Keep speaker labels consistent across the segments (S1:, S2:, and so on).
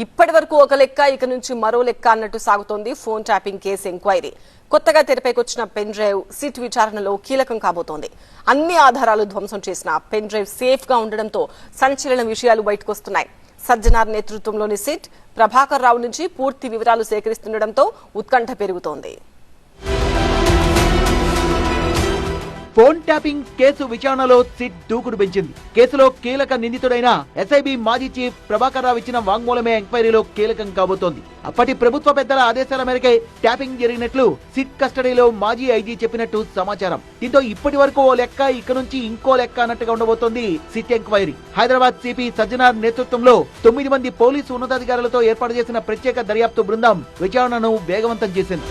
S1: ఇప్పటి వరకు ఒక లెక్క ఇక నుంచి మరో లెక్క అన్నట్టు సాగుతోంది ఫోన్ ట్యాపింగ్ కేసు ఎంక్వైరీ. కొత్తగా తెరపైకొచ్చిన పెన్ డ్రైవ్ సిట్ విచారణలో కీలకం కాబోతోంది. అన్ని ఆధారాలు ధ్వంసం చేసిన పెన్ డ్రైవ్ సేఫ్ గా ఉండడంతో సంచలన విషయాలు బయటకొస్తున్నాయి. సజ్జనార్ నేతృత్వంలోని సిట్ ప్రభాకర్ రావు నుంచి పూర్తి వివరాలు సేకరిస్తుండటంతో ఉత్కంఠ పెరుగుతోంది.
S2: ఫోన్ ట్యాపింగ్ కేసు విచారణలో సిట్ దూకుడు పెంచింది. కేసులో కీలక నిందితుడైన ఎస్ఐబి మాజీ చీఫ్ ప్రభాకర్ రావు ఇచ్చిన వాంగ్మూలమే ఎంక్వైరీలో కీలకం కాబోతోంది. అప్పటి ప్రభుత్వ పెద్దల ఆదేశాల మేరకే ట్యాపింగ్ జరిగినట్లు సిట్ కస్టడీలో మాజీ ఐజీ చెప్పినట్టు సమాచారం. దీంతో ఇప్పటి వరకు ఓ లెక్క ఇక నుంచి ఇంకో లెక్క అన్నట్టుగా ఉండబోతోంది SIT enquiry. Hyderabad CP Sajjanar నేతృత్వంలో 9 మంది పోలీసు ఉన్నతాధికారులతో ఏర్పాటు చేసిన ప్రత్యేక దర్యాప్తు బృందం విచారణను వేగవంతం చేసింది.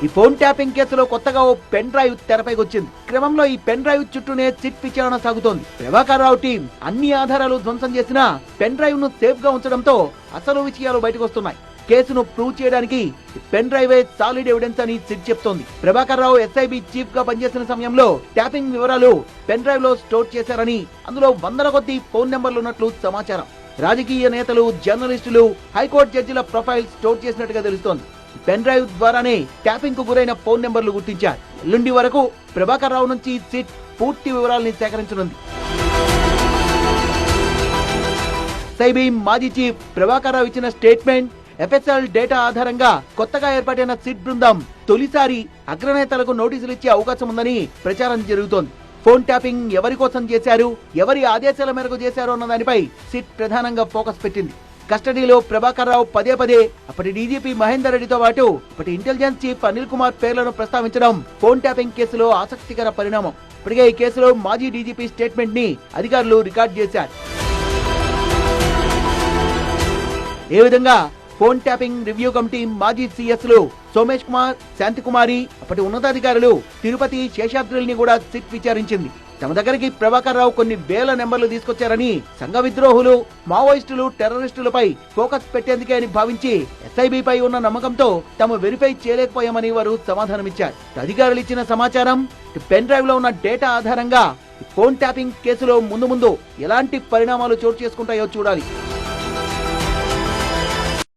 S2: ఈ ఫోన్ ట్యాపింగ్ కేసులో కొత్తగా ఓ పెన్ డ్రైవ్ తెరపైకి వచ్చింది. క్రమంలో ఈ పెన్ డ్రైవ్ చుట్టూనే సిట్ విచారణ సాగుతోంది. ప్రభాకర్ రావు టీం అన్ని ఆధారాలు ధ్వంసం చేసిన పెన్ డ్రైవ్ ను సేఫ్ గా ఉంచడంతో అసలు విషయాలు బయటకు వస్తున్నాయి. కేసును ప్రూవ్ చేయడానికి పెన్ డ్రైవే సాలిడ్ ఎవిడెన్స్ అని సిట్ చెప్తోంది. ప్రభాకర్ రావు ఎస్ఐబి చీఫ్ గా పనిచేసిన సమయంలో ట్యాపింగ్ వివరాలు పెన్ డ్రైవ్ లో స్టోర్ చేశారని, అందులో వందల కొద్ది ఫోన్ నెంబర్లు ఉన్నట్లు సమాచారం. రాజకీయ నేతలు, జర్నలిస్టులు, హైకోర్టు జడ్జిల ప్రొఫైల్ స్టోర్ చేసినట్టుగా తెలుస్తోంది. పెన్ డ్రైవ్ ద్వారానే ట్యాపింగ్ కు గురైన ఫోన్ నెంబర్లు గుర్తించారు. ఎల్లుండి వరకు ప్రభాకర్ రావు నుంచి సిట్ పూర్తి వివరాలని సేకరించనుంది. ఎస్ఐబి మాజీ చీఫ్ ప్రభాకర్ రావు ఇచ్చిన స్టేట్మెంట్, ఎఫ్ఎస్ఎల్ డేటా ఆధారంగా కొత్తగా ఏర్పాటైన సిట్ బృందం తొలిసారి అగ్రనేతలకు నోటీసులు ఇచ్చే అవకాశం ఉందని ప్రచారం జరుగుతోంది. ఫోన్ ట్యాపింగ్ ఎవరి కోసం చేశారు, ఎవరి ఆదేశాల మేరకు చేశారు అన్న దానిపై సిట్ ప్రధానంగా ఫోకస్ పెట్టింది. కస్టడీలో ప్రభాకర్ రావు పదే పదే అప్పటి డీజీపీ మహేందర్ రెడ్డితో పాటు అప్పటి ఇంటెలిజెన్స్ చీఫ్ అనిల్ కుమార్ పేర్లను ప్రస్తావించడం ఫోన్ ట్యాపింగ్ కేసులో ఆసక్తికర పరిణామం. ఇప్పటికే ఈ కేసులో మాజీ డీజీపీ స్టేట్మెంట్ ని అధికారులు రికార్డు చేశారు. ఏ విధంగా ఫోన్ ట్యాపింగ్ రివ్యూ కమిటీ మాజీ సీఎస్లు సోమేష్ కుమార్, శాంతికుమారి, అప్పటి ఉన్నతాధికారులు తిరుపతి, శేషాద్రిని కూడా సిట్ విచారించింది. తమ దగ్గరికి ప్రభాకర్ రావు కొన్ని వేల నెంబర్లు తీసుకొచ్చారని, సంఘ విద్రోహులు, మావోయిస్టులు, టెర్రరిస్టులపై ఫోకస్ పెట్టేందుకే అని భావించి ఎస్ఐబిపై ఉన్న నమ్మకంతో తాము వెరిఫై చేయలేకపోయామని వారు సమాధానమిచ్చారు. అధికారులు ఇచ్చిన సమాచారం, పెన్ డ్రైవ్ లో ఉన్న డేటా ఆధారంగా ఫోన్ ట్యాపింగ్ కేసులో ముందు ఎలాంటి పరిణామాలు చోటు చేసుకుంటాయో చూడాలి.